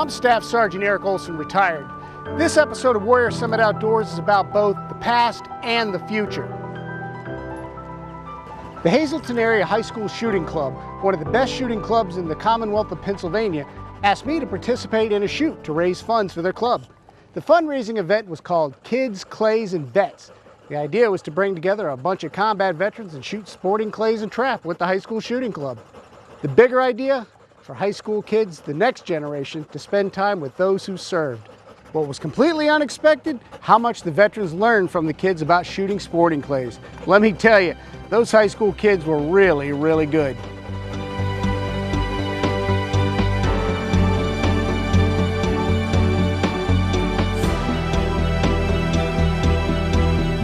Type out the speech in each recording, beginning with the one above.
I'm Staff Sergeant Eric Olson, retired. This episode of Warrior Summit Outdoors is about both the past and the future. The Hazleton Area High School Shooting Club, one of the best shooting clubs in the Commonwealth of Pennsylvania, asked me to participate in a shoot to raise funds for their club. The fundraising event was called Kids, Clays, and Vets. The idea was to bring together a bunch of combat veterans and shoot sporting clays and trap with the high school shooting club. The bigger idea? For high school kids, the next generation, to spend time with those who served. What was completely unexpected? How much the veterans learned from the kids about shooting sporting clays. Let me tell you, those high school kids were really, really good.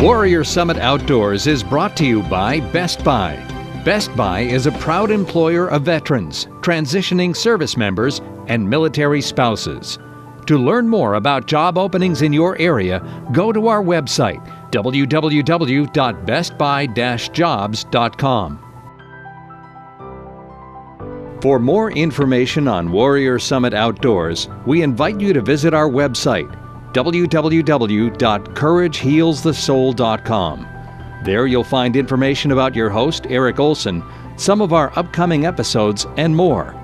Warrior Summit Outdoors is brought to you by Best Buy. Best Buy is a proud employer of veterans, transitioning service members, and military spouses. To learn more about job openings in your area, go to our website, www.bestbuy-jobs.com. For more information on Warrior Summit Outdoors, we invite you to visit our website, www.couragehealsthesoul.com. There you'll find information about your host, Eric Olson, some of our upcoming episodes, and more.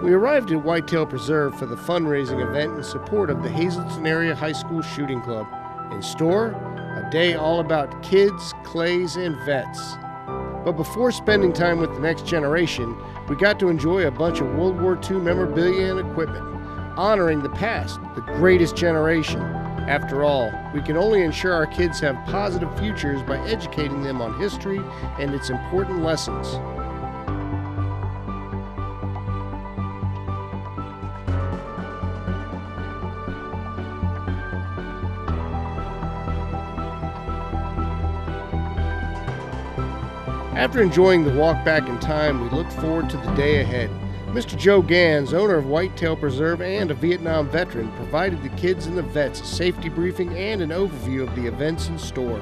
We arrived at Whitetail Preserve for the fundraising event in support of the Hazleton Area High School Shooting Club. In store, a day all about kids, clays, and vets. But before spending time with the next generation, we got to enjoy a bunch of World War II memorabilia and equipment, honoring the past, the greatest generation. After all, we can only ensure our kids have positive futures by educating them on history and its important lessons. After enjoying the walk back in time, we look forward to the day ahead. Mr. Joe Gans, owner of Whitetail Preserve and a Vietnam veteran, provided the kids and the vets a safety briefing and an overview of the events in store.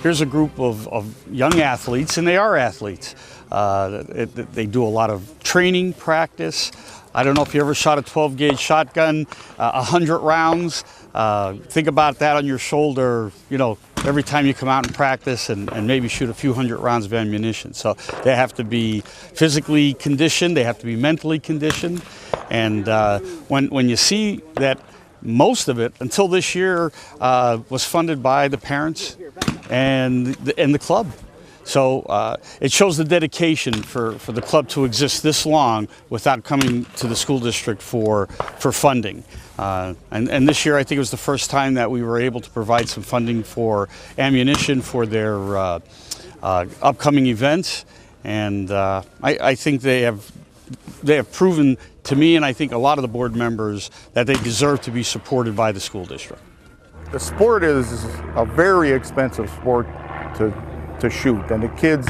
Here's a group of young athletes, and they are athletes. They do a lot of training, practice. I don't know if you ever shot a 12-gauge shotgun, 100 rounds. Think about that on your shoulder, every time you come out and practice and maybe shoot a few hundred rounds of ammunition. So they have to be physically conditioned, they have to be mentally conditioned. And when you see that most of it, until this year, was funded by the parents and the club. So it shows the dedication for the club to exist this long without coming to the school district for funding. And this year I think it was the first time that we were able to provide some funding for ammunition for their upcoming events. And I think they have proven to me, and I think a lot of the board members, that they deserve to be supported by the school district. The sport is a very expensive sport to shoot, and the kids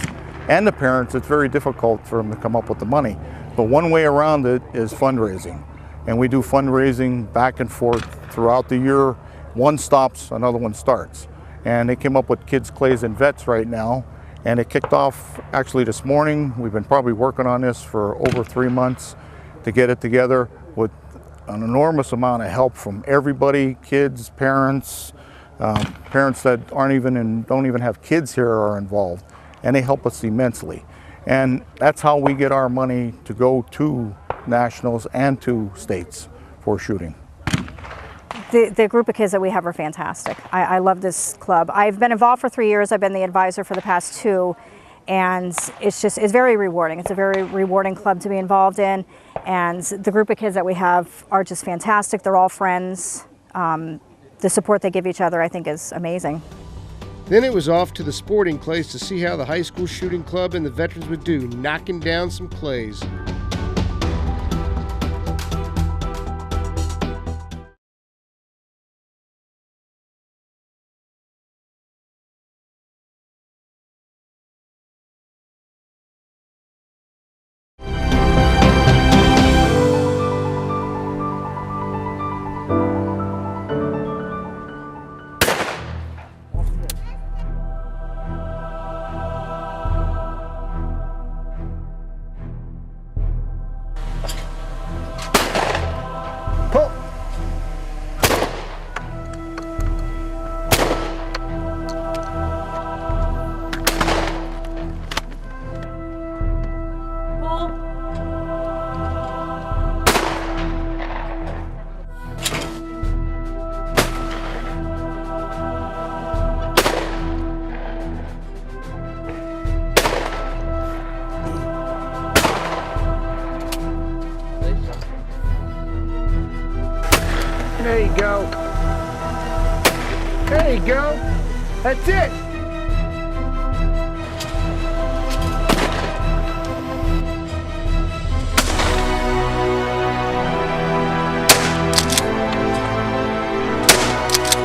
and the parents, it's very difficult for them to come up with the money. But one way around it is fundraising, and we do fundraising back and forth throughout the year. One stops, another one starts, and they came up with Kids, Clays, and Vets right now, and it kicked off actually this morning. We've been probably working on this for over 3 months to get it together with an enormous amount of help from everybody, kids, parents, parents that don't even have kids here are involved, and they help us immensely. And that's how we get our money to go to nationals and to states for shooting. The group of kids that we have are fantastic. I love this club. I've been involved for 3 years. I've been the advisor for the past 2, and it's very rewarding. It's a very rewarding club to be involved in, and the group of kids that we have are just fantastic. They're all friends. The support they give each other, I think, is amazing. Then it was off to the sporting clays to see how the high school shooting club and the veterans would do, knocking down some clays. There you go. There you go. That's it.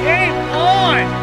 Game on!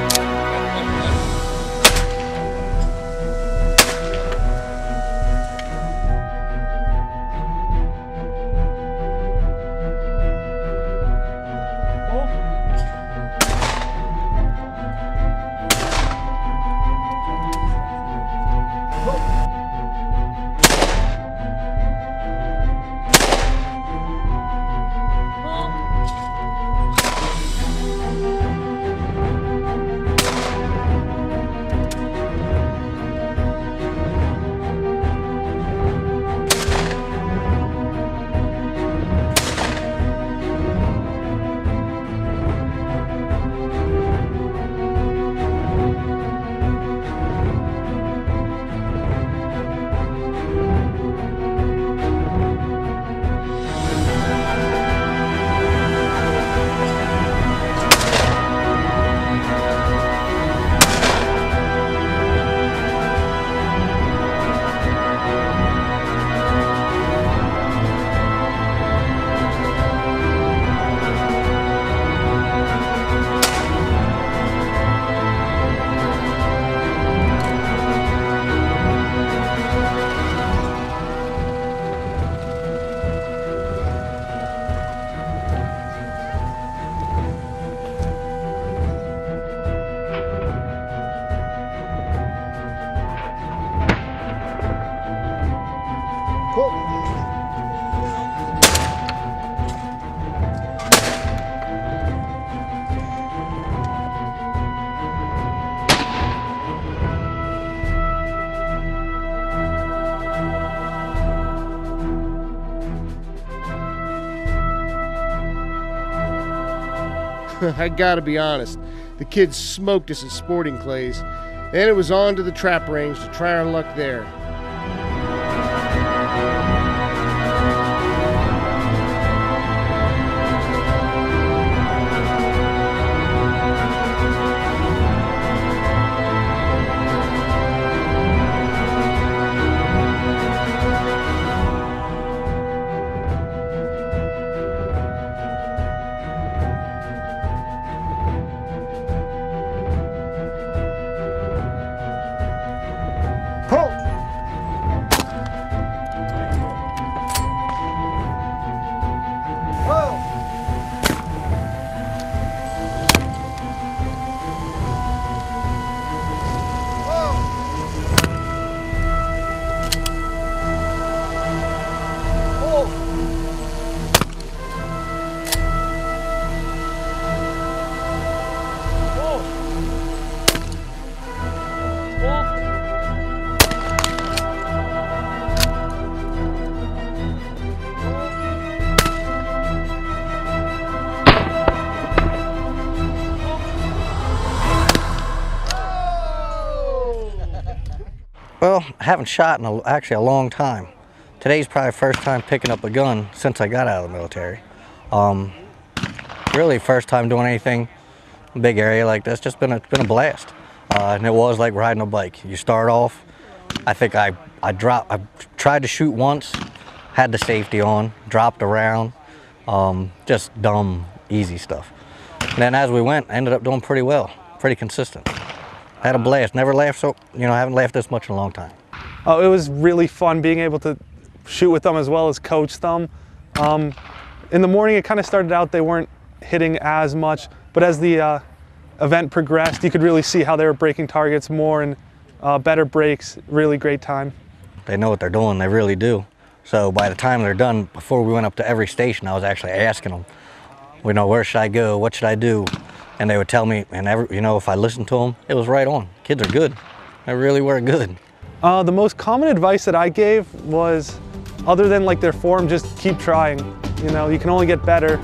I gotta be honest, the kids smoked us at sporting clays. Then it was on to the trap range to try our luck there. Pull! Well, I haven't shot in actually a long time. Today's probably the first time picking up a gun since I got out of the military. Really first time doing anything big area like this. Just been a blast. And it was like riding a bike. You start off, I think I tried to shoot once, had the safety on, dropped around, just dumb, easy stuff. And then as we went, I ended up doing pretty well, pretty consistent. Had a blast. Never laughed so, I haven't laughed this much in a long time. It was really fun being able to shoot with them as well as coach them. In the morning, it kind of started out they weren't hitting as much, but as the event progressed, you could really see how they were breaking targets more and better breaks. Really great time. They know what they're doing. They really do. So by the time they're done, before we went up to every station, I was actually asking them, where should I go? What should I do? And they would tell me, and if I listened to them, it was right on. Kids are good. They really were good. The most common advice that I gave was, other than like their form, just keep trying. You can only get better.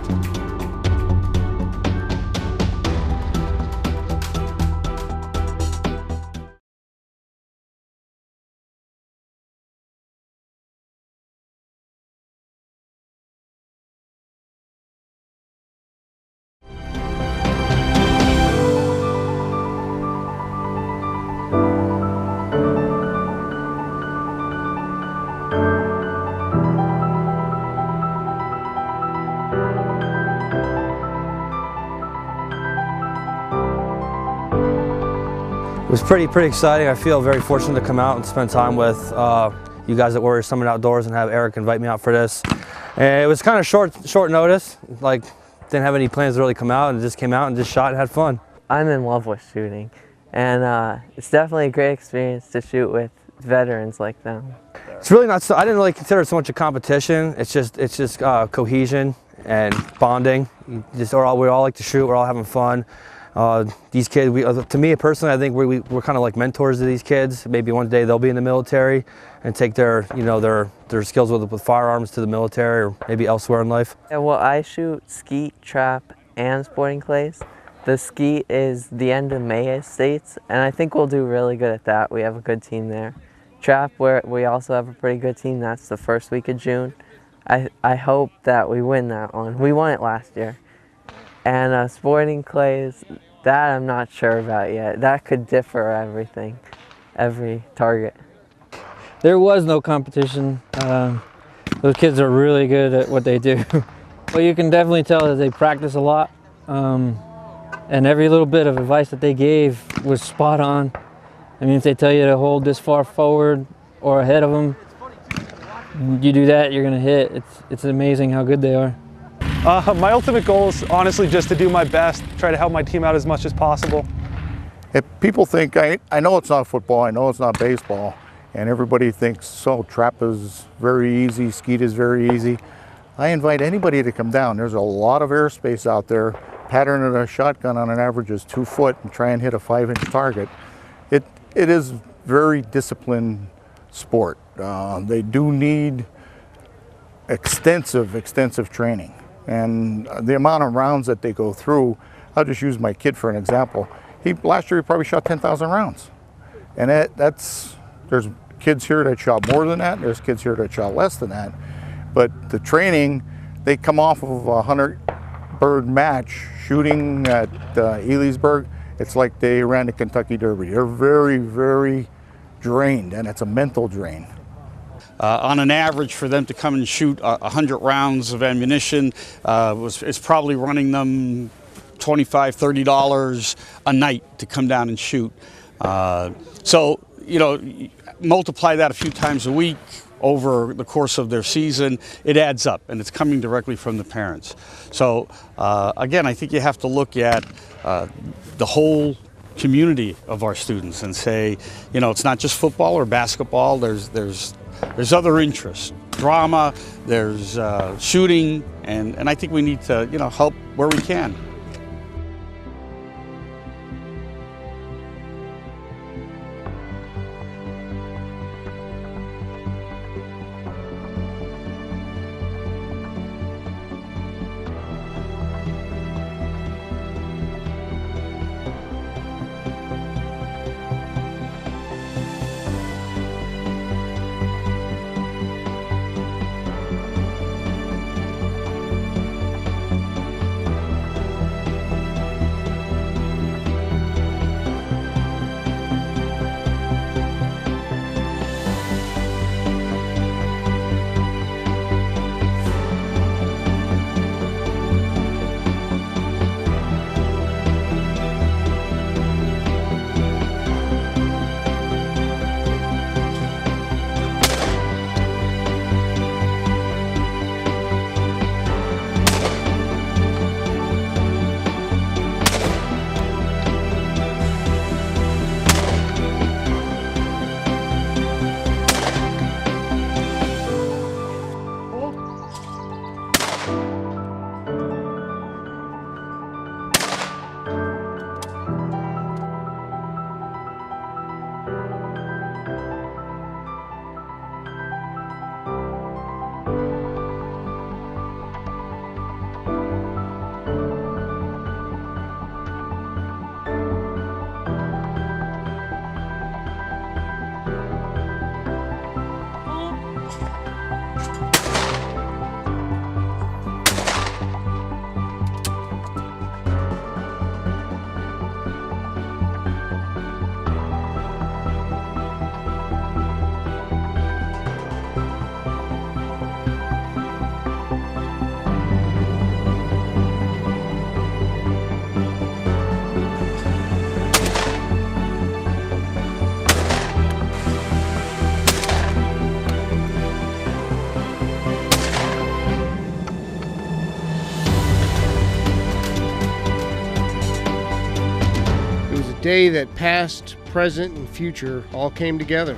was pretty exciting. I feel very fortunate to come out and spend time with you guys at Warrior Summit Outdoors and have Eric invite me out for this. And it was kind of short notice, like didn't have any plans to really come out, and just came out and just shot and had fun. I'm in love with shooting, and it's definitely a great experience to shoot with veterans like them. It's really not so, I didn't really consider it so much a competition. It's just cohesion and bonding. We all like to shoot, we're all having fun. These kids, to me personally, I think we're kind of like mentors to these kids. Maybe one day they'll be in the military and take their skills with firearms to the military or maybe elsewhere in life. Yeah, well, I shoot skeet, trap, and sporting clays. The skeet is the end of May States, and I think we'll do really good at that. We have a good team there. Trap, where we also have a pretty good team, that's the first week of June. I hope that we win that one. We won it last year. And sporting clays, that I'm not sure about yet. That could differ every target. There was no competition. Those kids are really good at what they do. Well, you can definitely tell that they practice a lot. And every little bit of advice that they gave was spot on. I mean, if they tell you to hold this far forward or ahead of them, you do that, you're gonna hit. It's amazing how good they are. My ultimate goal is honestly just to do my best, try to help my team out as much as possible. If people think, I know it's not football, I know it's not baseball, and everybody thinks, so trap is very easy, skeet is very easy. I invite anybody to come down. There's a lot of airspace out there. Patterning a shotgun on an average is 2 foot and try and hit a 5-inch target. It is very disciplined sport. They do need extensive training. And the amount of rounds that they go through, I'll just use my kid for an example. Last year he probably shot 10,000 rounds. And there's kids here that shot more than that, there's kids here that shot less than that. But the training, they come off of a 100-bird match shooting at Elysburg. It's like they ran the Kentucky Derby. They're very drained, and it's a mental drain. On an average, for them to come and shoot 100 rounds of ammunition, it's probably running them $25, $30 a night to come down and shoot. So, multiply that a few times a week over the course of their season, it adds up, and it's coming directly from the parents. So, again, I think you have to look at the whole community of our students and say, it's not just football or basketball. There's other interests, drama, there's shooting, and I think we need to, help where we can. day that past, present, and future all came together.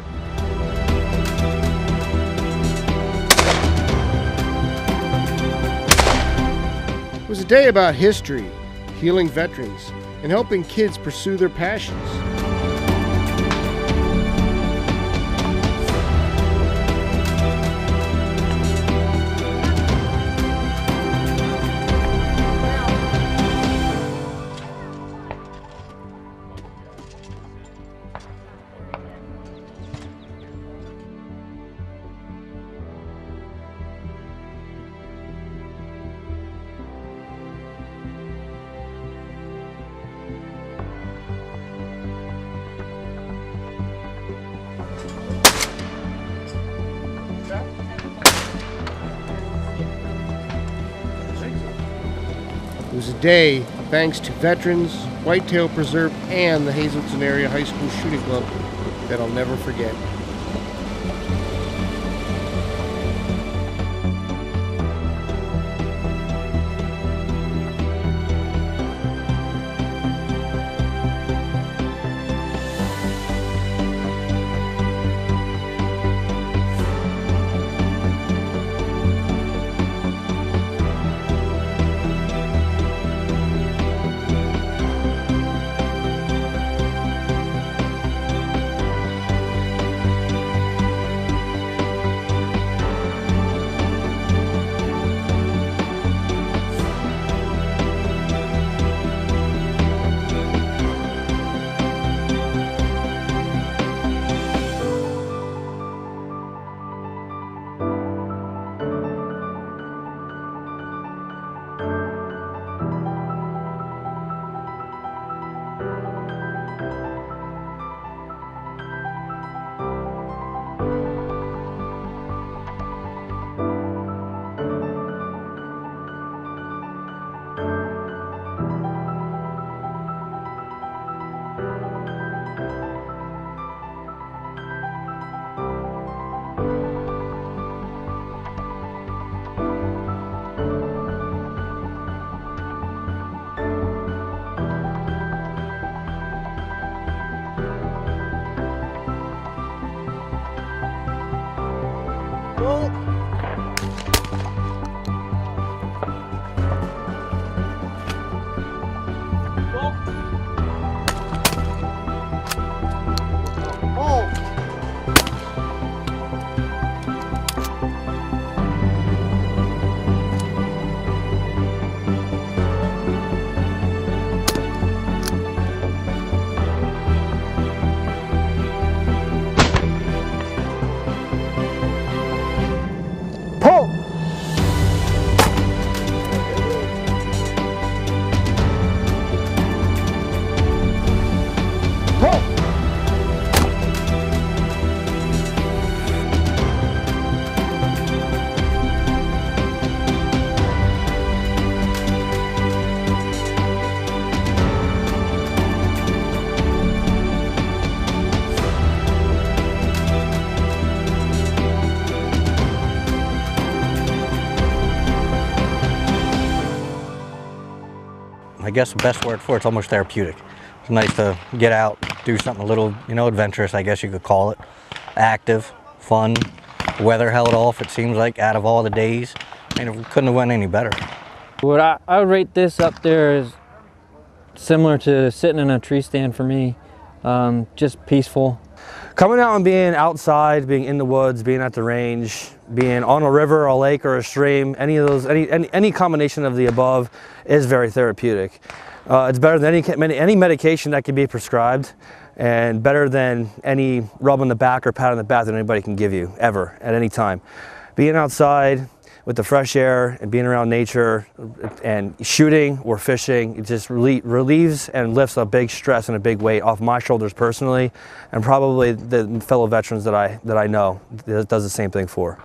It was a day about history, healing veterans, and helping kids pursue their passions. It was a day thanks to veterans, Whitetail Preserve, and the Hazleton Area High School Shooting Club that I'll never forget. I guess the best word for it's almost therapeutic. It's nice to get out, do something a little, adventurous, I guess you could call it. Active, fun, weather held off, it seems like, out of all the days. I mean, it couldn't have went any better. What I would rate this up there is similar to sitting in a tree stand for me. Just peaceful. Coming out and being outside, being in the woods, being at the range, being on a river, a lake, or a stream, any combination of the above is very therapeutic. It's better than any medication that can be prescribed, and better than any rub on the back or pat on the back that anybody can give you, ever, at any time. Being outside with the fresh air and being around nature and shooting or fishing, it just relieves and lifts a big stress and a big weight off my shoulders personally, and probably the fellow veterans that I know that does the same thing for.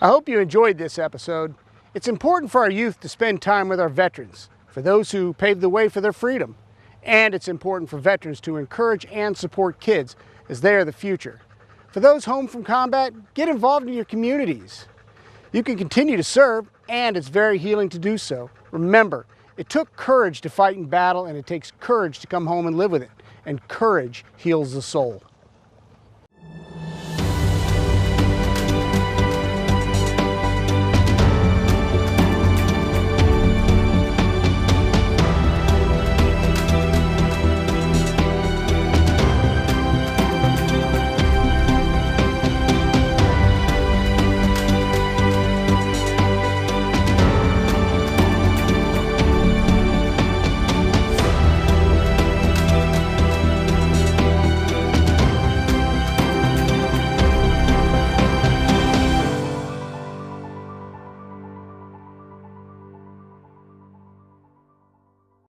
I hope you enjoyed this episode. It's important for our youth to spend time with our veterans, for those who paved the way for their freedom. And it's important for veterans to encourage and support kids, as they are the future. For those home from combat, get involved in your communities. You can continue to serve, and it's very healing to do so. Remember, It took courage to fight in battle, and it takes courage to come home and live with it. And courage heals the soul.